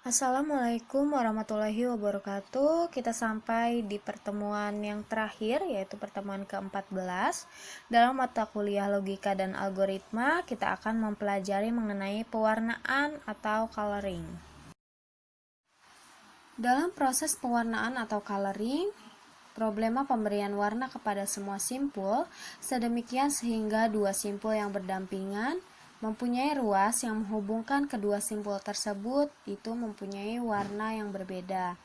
Assalamualaikum warahmatullahi wabarakatuh. Kita sampai di pertemuan yang terakhir, yaitu pertemuan ke-14. Dalam mata kuliah logika dan algoritma, kita akan mempelajari mengenai pewarnaan atau coloring. Dalam proses pewarnaan atau coloring, problema pemberian warna kepada semua simpul sedemikian sehingga dua simpul yang berdampingan mempunyai ruas yang menghubungkan kedua simpul tersebut itu mempunyai warna yang berbeda.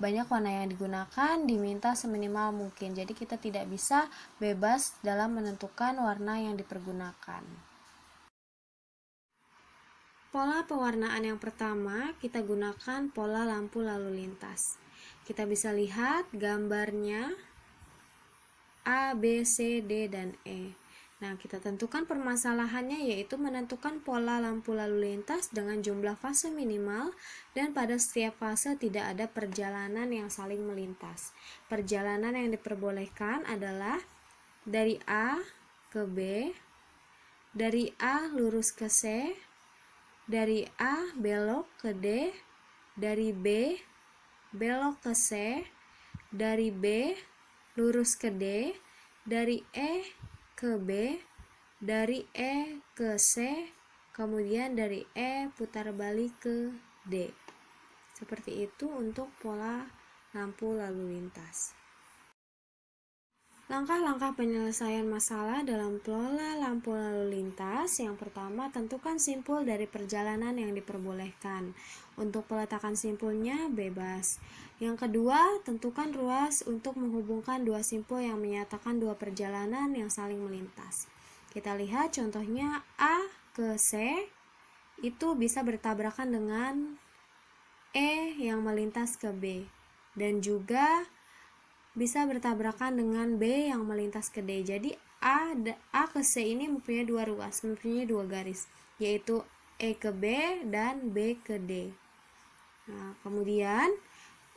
Banyak warna yang digunakan diminta seminimal mungkin, jadi kita tidak bisa bebas dalam menentukan warna yang dipergunakan. Pola pewarnaan yang pertama, kita gunakan pola lampu lalu lintas. Kita bisa lihat gambarnya A, B, C, D, dan E. Nah, kita tentukan permasalahannya yaitu menentukan pola lampu lalu lintas dengan jumlah fase minimal dan pada setiap fase tidak ada perjalanan yang saling melintas. Perjalanan yang diperbolehkan adalah dari A ke B, dari A lurus ke C, dari A belok ke D, dari B belok ke C, dari B lurus ke D, dari E ke B, dari E ke C, kemudian dari E putar balik ke D. Seperti itu untuk pola lampu lalu lintas. Langkah-langkah penyelesaian masalah dalam pola lampu lalu lintas. Yang pertama, tentukan simpul dari perjalanan yang diperbolehkan. Untuk peletakan simpulnya bebas. Yang kedua, tentukan ruas untuk menghubungkan dua simpul yang menyatakan dua perjalanan yang saling melintas. Kita lihat contohnya A ke C itu bisa bertabrakan dengan E yang melintas ke B, dan juga bisa bertabrakan dengan B yang melintas ke D. Jadi A ke C ini mempunyai dua ruas, mempunyai dua garis, yaitu E ke B dan B ke D. Nah, kemudian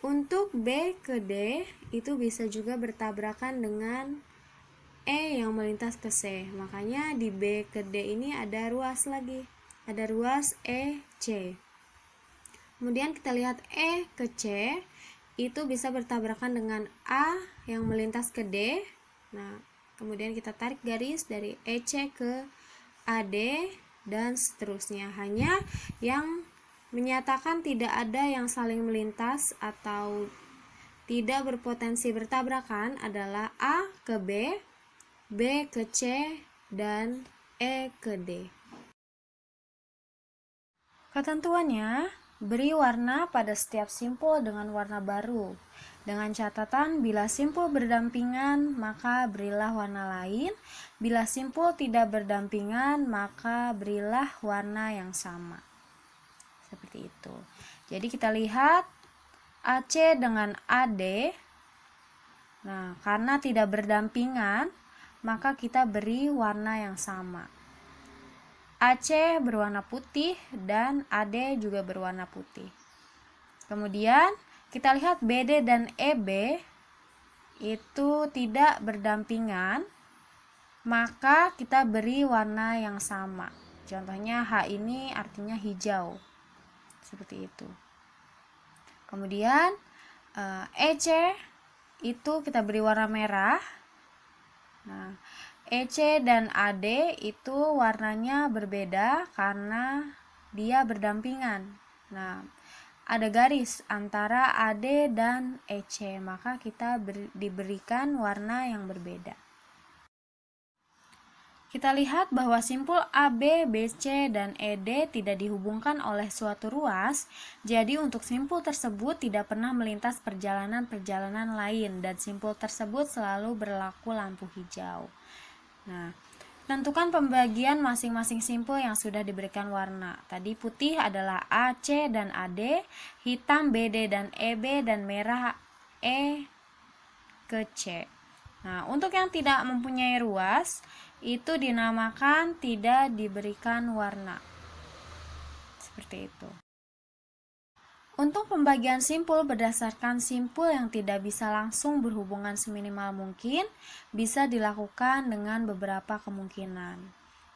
untuk B ke D itu bisa juga bertabrakan dengan E yang melintas ke C. Makanya di B ke D ini ada ruas lagi, ada ruas E C. Kemudian kita lihat E ke C itu bisa bertabrakan dengan A yang melintas ke D. Nah, kemudian kita tarik garis dari EC ke AD dan seterusnya. Hanya yang menyatakan tidak ada yang saling melintas atau tidak berpotensi bertabrakan adalah A ke B, B ke C, dan E ke D. Ketentuannya, beri warna pada setiap simpul dengan warna baru. Dengan catatan, bila simpul berdampingan, maka berilah warna lain. Bila simpul tidak berdampingan, maka berilah warna yang sama. Seperti itu. Jadi kita lihat AC dengan AD. Nah, karena tidak berdampingan, maka kita beri warna yang sama. AC berwarna putih dan AD juga berwarna putih. Kemudian kita lihat BD dan EB itu tidak berdampingan, maka kita beri warna yang sama. Contohnya H ini artinya hijau. Seperti itu. Kemudian EC itu kita beri warna merah. Nah, EC dan AD itu warnanya berbeda karena dia berdampingan. Nah, ada garis antara AD dan EC, maka kita diberikan warna yang berbeda. Kita lihat bahwa simpul AB, BC, dan ED tidak dihubungkan oleh suatu ruas, jadi untuk simpul tersebut tidak pernah melintas perjalanan-perjalanan lain, dan simpul tersebut selalu berlaku lampu hijau. Nah, tentukan pembagian masing-masing simpul yang sudah diberikan warna. Tadi putih adalah AC dan AD, hitam BD dan EB, dan merah E ke C. Nah, untuk yang tidak mempunyai ruas, itu dinamakan tidak diberikan warna. Seperti itu. Untuk pembagian simpul berdasarkan simpul yang tidak bisa langsung berhubungan seminimal mungkin, bisa dilakukan dengan beberapa kemungkinan.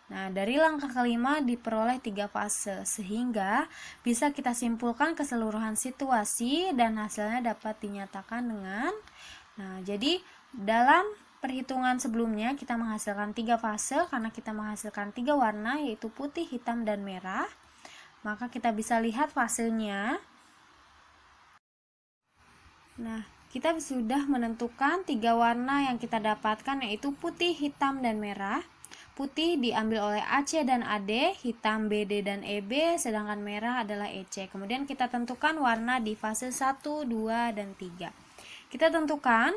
Nah, dari langkah kelima diperoleh 3 fase, sehingga bisa kita simpulkan keseluruhan situasi dan hasilnya dapat dinyatakan dengan. Nah, jadi dalam perhitungan sebelumnya kita menghasilkan 3 fase karena kita menghasilkan 3 warna, yaitu putih, hitam, dan merah. Maka kita bisa lihat fasenya. Nah, kita sudah menentukan 3 warna yang kita dapatkan, yaitu putih, hitam, dan merah. Putih diambil oleh AC dan AD, hitam BD dan EB, sedangkan merah adalah EC. Kemudian kita tentukan warna di fase 1, 2, dan 3. Kita tentukan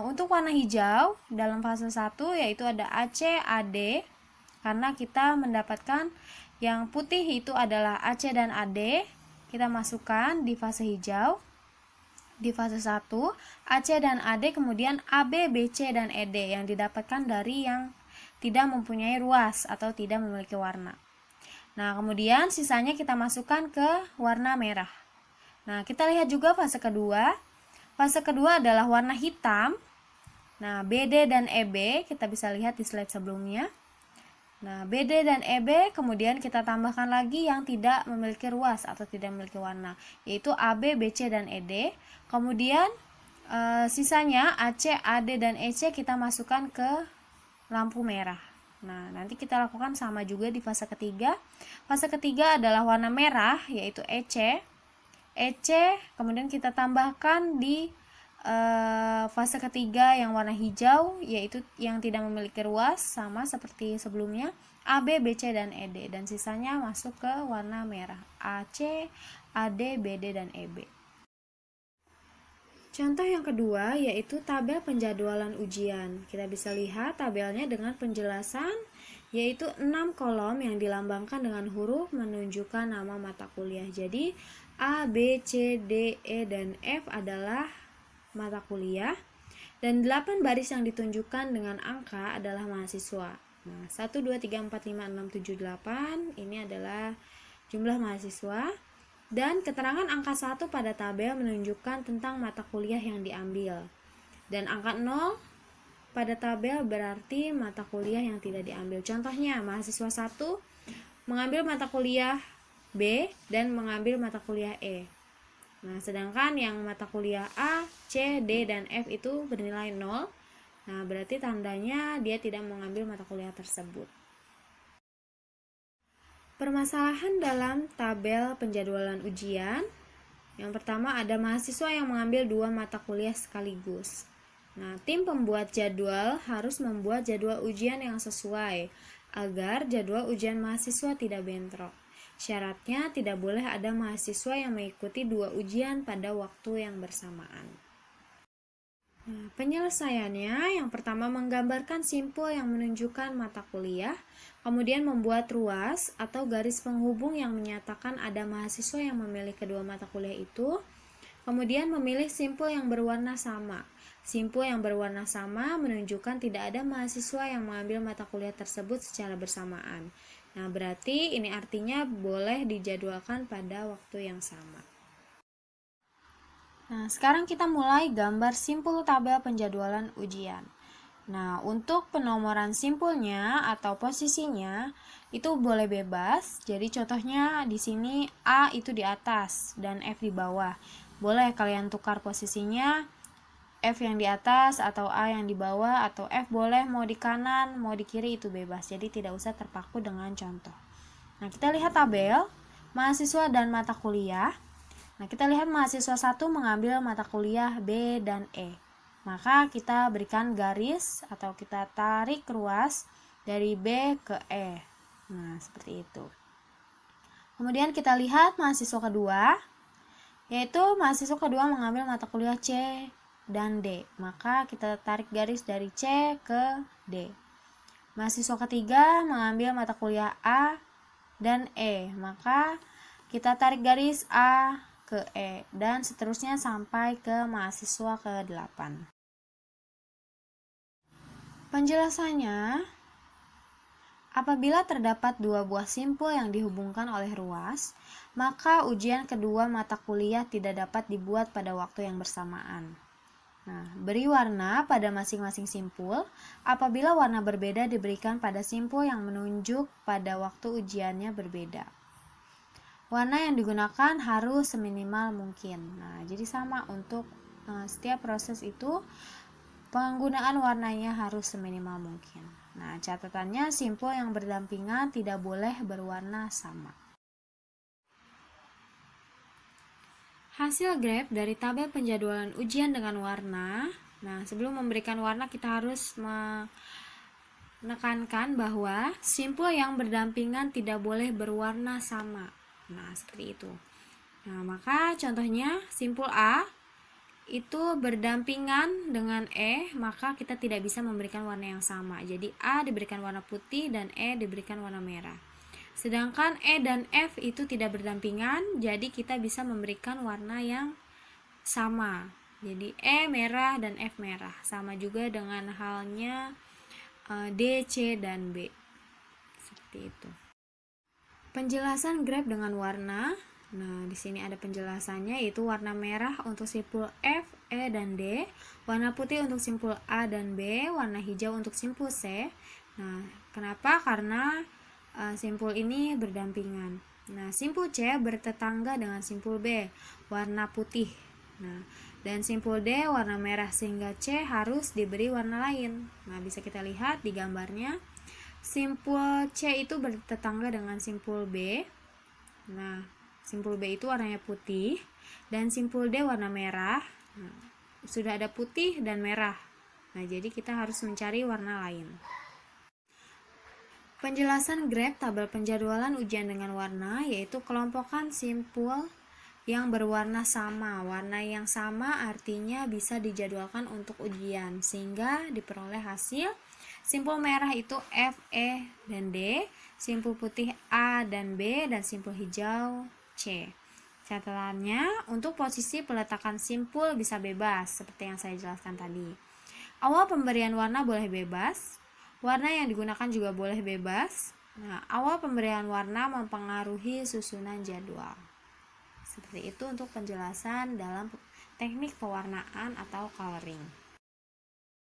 untuk warna hijau dalam fase 1 yaitu ada AC, AD, karena kita mendapatkan yang putih itu adalah AC dan AD. Kita masukkan di fase hijau. Di fase 1, AC dan AD, kemudian AB, BC, dan ED yang didapatkan dari yang tidak mempunyai ruas atau tidak memiliki warna. Nah, kemudian sisanya kita masukkan ke warna merah. Nah, kita lihat juga fase kedua. Fase kedua adalah warna hitam. Nah, BD dan EB kita bisa lihat di slide sebelumnya. Nah, BD dan EB kemudian kita tambahkan lagi yang tidak memiliki ruas atau tidak memiliki warna, yaitu AB, BC, dan ED. Kemudian sisanya AC, AD, dan EC kita masukkan ke lampu merah. Nah, nanti kita lakukan sama juga di fase ketiga. Fase ketiga adalah warna merah, yaitu EC. EC kemudian kita tambahkan di fase ketiga yang warna hijau, yaitu yang tidak memiliki ruas, sama seperti sebelumnya, AB, BC, dan ED. Dan sisanya masuk ke warna merah, AC, AD, BD, dan EB. Contoh yang kedua yaitu tabel penjadwalan ujian. Kita bisa lihat tabelnya dengan penjelasan, yaitu 6 kolom yang dilambangkan dengan huruf menunjukkan nama mata kuliah. Jadi A, B, C, D, E, dan F adalah mata kuliah, dan 8 baris yang ditunjukkan dengan angka adalah mahasiswa. Nah, 1, 2, 3, 4, 5, 6, 7, 8 ini adalah jumlah mahasiswa. Dan keterangan angka 1 pada tabel menunjukkan tentang mata kuliah yang diambil. Dan angka 0 pada tabel berarti mata kuliah yang tidak diambil. Contohnya, mahasiswa 1 mengambil mata kuliah B dan mengambil mata kuliah E. Nah, sedangkan yang mata kuliah A, C, D, dan F itu bernilai 0. Nah, berarti tandanya dia tidak mengambil mata kuliah tersebut. Permasalahan dalam tabel penjadwalan ujian. Yang pertama, ada mahasiswa yang mengambil 2 mata kuliah sekaligus. Nah, tim pembuat jadwal harus membuat jadwal ujian yang sesuai agar jadwal ujian mahasiswa tidak bentrok. Syaratnya tidak boleh ada mahasiswa yang mengikuti 2 ujian pada waktu yang bersamaan. Nah, penyelesaiannya yang pertama menggambarkan simpul yang menunjukkan mata kuliah, kemudian membuat ruas atau garis penghubung yang menyatakan ada mahasiswa yang memilih kedua mata kuliah itu, kemudian memilih simpul yang berwarna sama. Simpul yang berwarna sama menunjukkan tidak ada mahasiswa yang mengambil mata kuliah tersebut secara bersamaan. Nah, berarti ini artinya boleh dijadwalkan pada waktu yang sama. Nah, sekarang kita mulai gambar simpul tabel penjadwalan ujian. Nah, untuk penomoran simpulnya atau posisinya itu boleh bebas. Jadi contohnya di sini A itu di atas dan F di bawah. Boleh kalian tukar posisinya, F yang di atas atau A yang di bawah, atau F boleh mau di kanan, mau di kiri, itu bebas. Jadi tidak usah terpaku dengan contoh. Nah, kita lihat tabel mahasiswa dan mata kuliah. Nah, kita lihat mahasiswa 1 mengambil mata kuliah B dan E. Maka kita berikan garis atau kita tarik ruas dari B ke E. Nah, seperti itu. Kemudian kita lihat mahasiswa kedua, yaitu mahasiswa kedua mengambil mata kuliah C dan D. Maka kita tarik garis dari C ke D. Mahasiswa ketiga mengambil mata kuliah A dan E. Maka kita tarik garis A ke E, dan seterusnya sampai ke mahasiswa ke-8. Penjelasannya, apabila terdapat 2 buah simpul yang dihubungkan oleh ruas, maka ujian kedua mata kuliah tidak dapat dibuat pada waktu yang bersamaan. Nah, beri warna pada masing-masing simpul. Apabila warna berbeda diberikan pada simpul yang menunjuk pada waktu ujiannya berbeda. Warna yang digunakan harus seminimal mungkin. Nah, jadi sama untuk setiap proses itu penggunaan warnanya harus seminimal mungkin. Nah, catatannya simpul yang berdampingan tidak boleh berwarna sama. Hasil graf dari tabel penjadwalan ujian dengan warna. Nah, sebelum memberikan warna kita harus menekankan bahwa simpul yang berdampingan tidak boleh berwarna sama. Nah, seperti itu. Nah, maka contohnya simpul A itu berdampingan dengan E, maka kita tidak bisa memberikan warna yang sama. Jadi A diberikan warna putih dan E diberikan warna merah. Sedangkan E dan F itu tidak berdampingan, jadi kita bisa memberikan warna yang sama. Jadi E merah dan F merah. Sama juga dengan halnya D, C, dan B. Seperti itu. Penjelasan graf dengan warna. Nah, di sini ada penjelasannya, yaitu warna merah untuk simpul F, E, dan D, warna putih untuk simpul A dan B, warna hijau untuk simpul C. Nah, kenapa? Karena simpul ini berdampingan. Nah, simpul C bertetangga dengan simpul B, warna putih. Nah, dan simpul D warna merah, sehingga C harus diberi warna lain. Nah, bisa kita lihat di gambarnya. Simpul C itu bertetangga dengan simpul B. Nah, simpul B itu warnanya putih dan simpul D warna merah. Nah, sudah ada putih dan merah. Nah, jadi kita harus mencari warna lain. Penjelasan graf tabel penjadwalan ujian dengan warna, yaitu kelompokkan simpul yang berwarna sama. Warna yang sama artinya bisa dijadwalkan untuk ujian, sehingga diperoleh hasil simpul merah itu F, E, dan D, simpul putih A dan B, dan simpul hijau C. Catatannya, untuk posisi peletakan simpul bisa bebas, seperti yang saya jelaskan tadi. Awal pemberian warna boleh bebas, warna yang digunakan juga boleh bebas. Nah, awal pemberian warna mempengaruhi susunan jadwal. Seperti itu untuk penjelasan dalam teknik pewarnaan atau coloring.